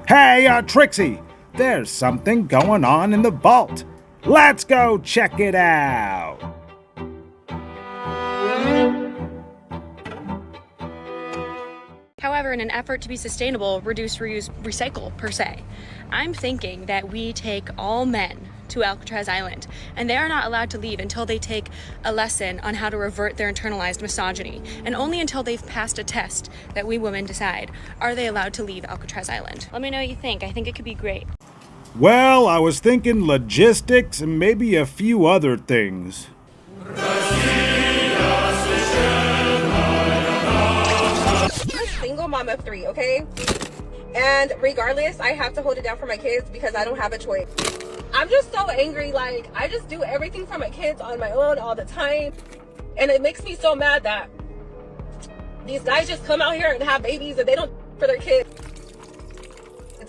Hey, Trixie, there's something going on in the vault. Let's go check it out. However, in an effort to be sustainable, reduce, reuse, recycle per se, I'm thinking that we take all men to Alcatraz Island, and they are not allowed to leave until they take a lesson on how to revert their internalized misogyny, and only until they've passed a test that we women decide, are they allowed to leave Alcatraz Island. Let me know what you think. I think it could be great. Well, I was thinking logistics and maybe a few other things. Single mom of 3, okay? And regardless, I have to hold it down for my kids because I don't have a choice. I'm just so angry. Like, I just do everything for my kids on my own all the time. And it makes me so mad that these guys just come out here and have babies and they don't for their kids.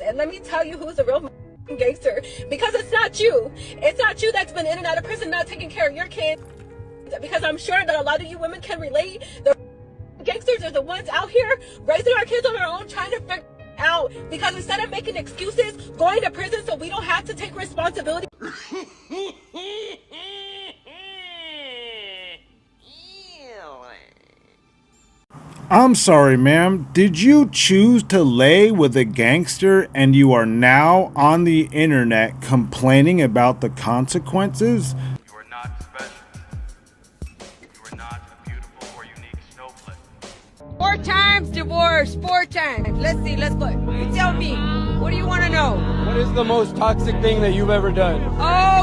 And let me tell you who's the real gangster. Because it's not you. It's not you that's been in and out of prison not taking care of your kids. Because I'm sure that a lot of you women can relate. The gangsters are the ones out here raising our kids on our own, trying to figure out, because instead of making excuses, going to prison so we don't have to take responsibility. I'm sorry, ma'am. Did you choose to lay with a gangster and you are now on the internet complaining about the consequences? You are not special. You are not a beautiful or unique snowflake. 4 times divorce, 4 times. Let's see, let's go. You tell me, what do you want to know? What is the most toxic thing that you've ever done?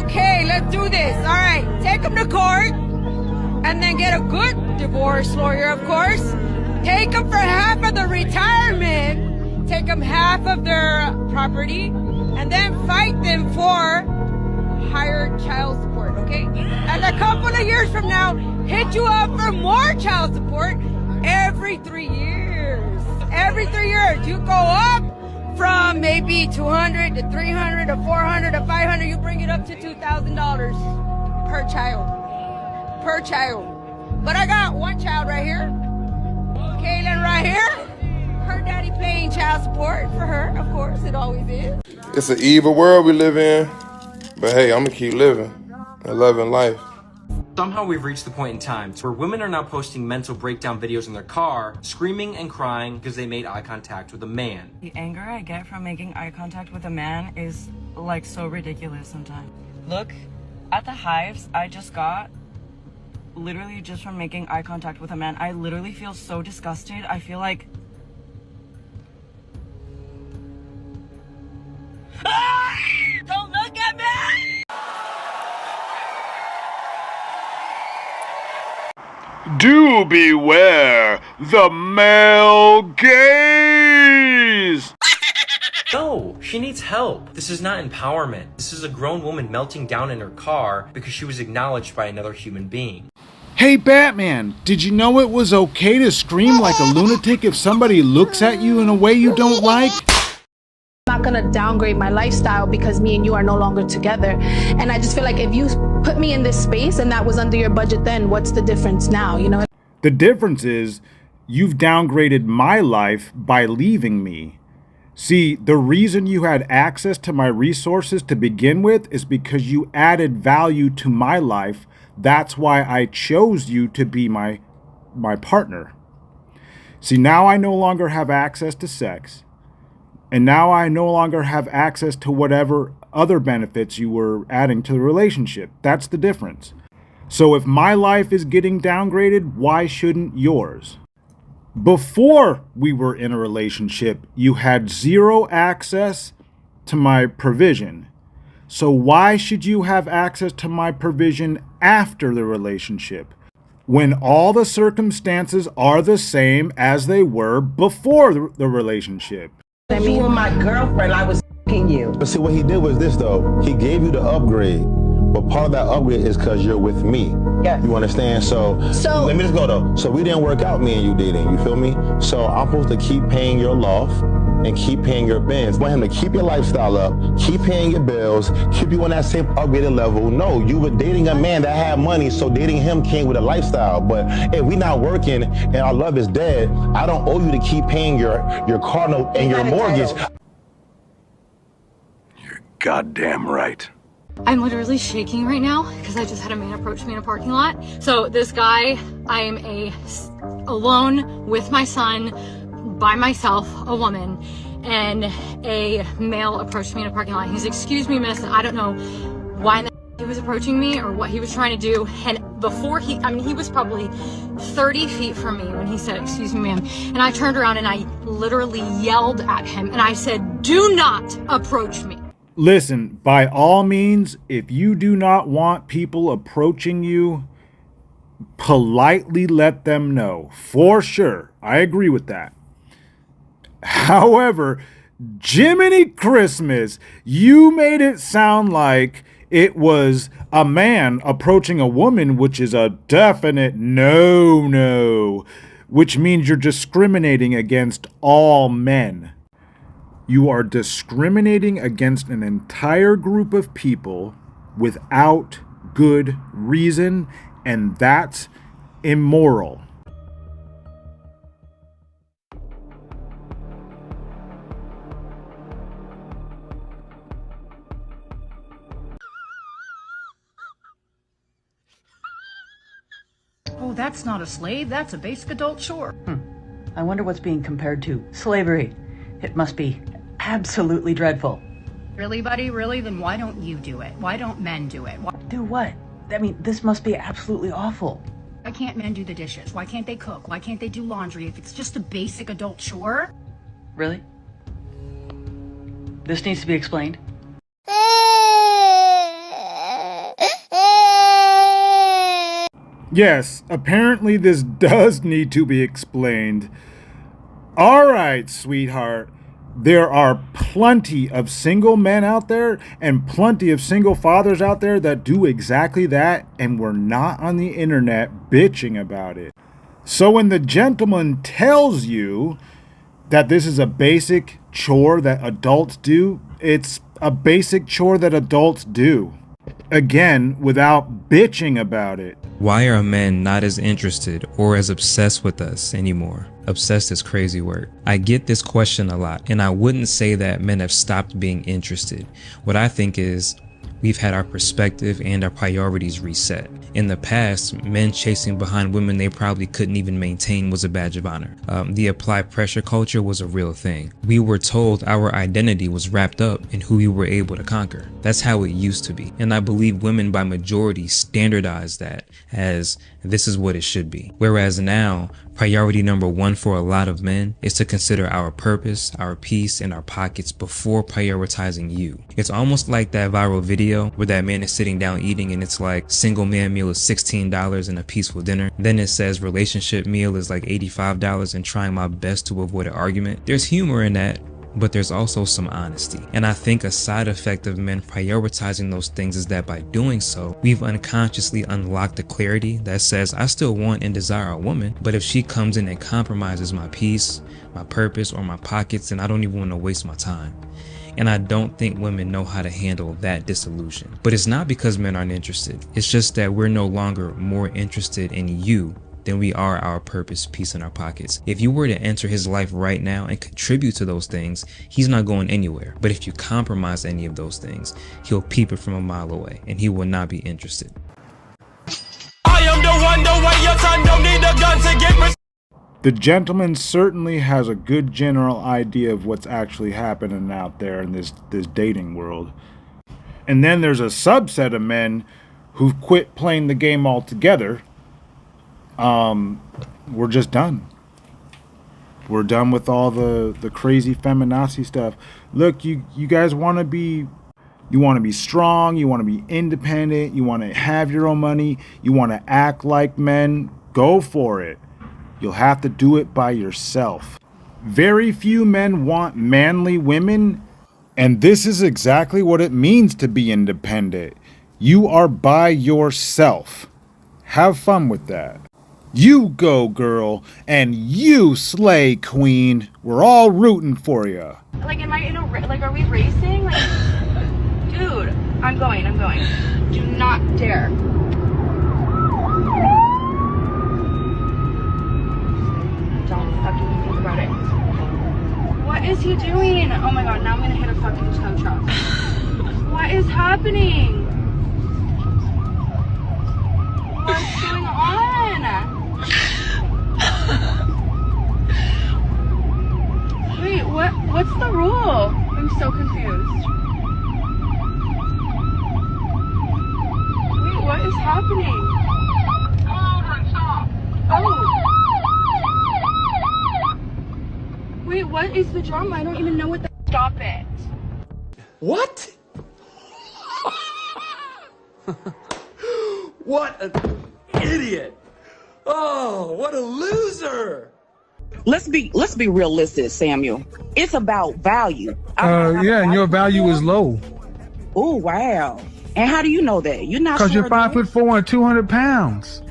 Okay, let's do this. All right, take them to court and then get a good divorce lawyer, of course. Take them for half of the retirement, take them half of their property, and then fight them for higher child support, okay? And a couple of years from now, hit you up for more child support every 3 years. Every 3 years, you go up from maybe 200 to 300 to 400 to 500, you bring it up to $2,000 per child. Per child. But I got one child right here. Kaylin right here, her daddy paying child support for her, of course, it always is. It's an evil world we live in, but hey, I'm gonna keep living and loving life. Somehow we've reached the point in time where women are now posting mental breakdown videos in their car, screaming and crying because they made eye contact with a man. The anger I get from making eye contact with a man is like so ridiculous sometimes. Look at the hives I just got. Literally just from making eye contact with a man. I literally feel so disgusted. I feel like don't look at me! Do beware the male gaze! No, she needs help. This is not empowerment. This is a grown woman melting down in her car because she was acknowledged by another human being. Hey Batman, did you know it was okay to scream like a lunatic if somebody looks at you in a way you don't like? I'm not gonna downgrade my lifestyle because me and you are no longer together. And I just feel like if you put me in this space and that was under your budget then, what's the difference now, you know? The difference is you've downgraded my life by leaving me. See, the reason you had access to my resources to begin with is because you added value to my life. That's why I chose you to be my partner. See, now I no longer have access to sex. And now I no longer have access to whatever other benefits you were adding to the relationship. That's the difference. So if my life is getting downgraded, why shouldn't yours? Before we were in a relationship, you had zero access to my provision. So why should you have access to my provision after the relationship, when all the circumstances are the same as they were before the relationship? You were my girlfriend, I was f***ing you. But see, what he did was this, though. He gave you the upgrade, but part of that upgrade is because you're with me. Yeah. You understand? So let me just go, though. So we didn't work out, me and you dating, you feel me? So I'm supposed to keep paying your loft and keep paying your bins. I want him to keep your lifestyle up, keep paying your bills, keep you on that same upgraded level. No, you were dating a man that had money, so dating him came with a lifestyle. But if we not working and our love is dead, I don't owe you to keep paying your car note and your mortgage. goddamn right. I'm literally shaking right now because I just had a man approach me in a parking lot. So this guy, I am alone with my son, by myself, a woman, and a male approached me in a parking lot. He's, "Excuse me, miss, I don't know why he was approaching me or what he was trying to do." And before he was probably 30 feet from me when he said, "Excuse me, ma'am." And I turned around and I literally yelled at him and I said, "Do not approach me." Listen, by all means, if you do not want people approaching you, politely let them know. For sure. I agree with that. However, Jiminy Christmas, you made it sound like it was a man approaching a woman, which is a definite no, which means you're discriminating against all men. You are discriminating against an entire group of people without good reason, and that's immoral. Oh, that's not a slave. That's a basic adult chore. I wonder what's being compared to slavery. It must be absolutely dreadful. Really, buddy? Really? Then why don't you do it? Why don't men do it? Do what? I mean, this must be absolutely awful. Why can't men do the dishes? Why can't they cook? Why can't they do laundry if it's just a basic adult chore? Really? This needs to be explained? Yes, apparently this does need to be explained. All right, sweetheart. There are plenty of single men out there and plenty of single fathers out there that do exactly that, and we're not on the internet bitching about it. So when the gentleman tells you that this is a basic chore that adults do, it's a basic chore that adults do. Again, without bitching about it. Why are men not as interested or as obsessed with us anymore? Obsessed is crazy word. I get this question a lot, and I wouldn't say that men have stopped being interested. What I think is we've had our perspective and our priorities reset. In the past, men chasing behind women they probably couldn't even maintain was a badge of honor. The applied pressure culture was a real thing. We were told our identity was wrapped up in who we were able to conquer. That's how it used to be. And I believe women by majority standardized that as this is what it should be. Whereas now, priority number one for a lot of men is to consider our purpose, our peace, and our pockets before prioritizing you. It's almost like that viral video where that man is sitting down eating and it's like single man meal is $16 and a peaceful dinner. Then it says relationship meal is like $85 and trying my best to avoid an argument. There's humor in that, but there's also some honesty. And I think a side effect of men prioritizing those things is that by doing so, we've unconsciously unlocked the clarity that says I still want and desire a woman, but if she comes in and compromises my peace, my purpose, or my pockets, then I don't even want to waste my time. And I don't think women know how to handle that disillusion. But it's not because men aren't interested. It's just that we're no longer more interested in you than we are our purpose, peace, and our pockets. If you were to enter his life right now and contribute to those things, he's not going anywhere. But if you compromise any of those things, he'll peep it from a mile away and he will not be interested. I am the one, the way your son don't need a gun to get me. The gentleman certainly has a good general idea of what's actually happening out there in this dating world. And then there's a subset of men who've quit playing the game altogether. We're just done. We're done with all the crazy feminazi stuff. Look, you guys want to be strong, you want to be independent, you want to have your own money, you want to act like men, go for it. You'll have to do it by yourself. Very few men want manly women, and this is exactly what it means to be independent. You are by yourself. Have fun with that. You go, girl, and you slay, queen. We're all rooting for you. Like, am I in a like? Are we racing? Like, dude, I'm going. Do not dare. Don't fucking think about it. What is he doing? Oh my god! Now I'm gonna hit a fucking tow truck. happening? What's going on? Wait, what's the rule? I'm so confused. Wait, what is happening? Oh. Wait, what is the drama? I don't even know what the... Stop it. What? What an idiot! Oh, what a loser! Let's be realistic, Samuel. It's about value. Yeah, and your value is low. Oh, wow. And how do you know that? You're not Because you're 5'4" and 200 pounds.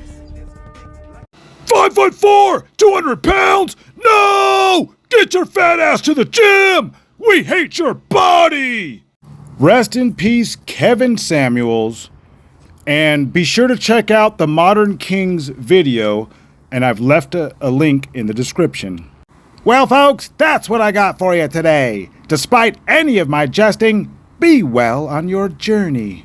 5'4", 200 pounds? No! Get your fat ass to the gym! We hate your body! Rest in peace, Kevin Samuels. And be sure to check out the Modern Kings video, and I've left a link in the description. Well, folks, that's what I got for you today. Despite any of my jesting, be well on your journey.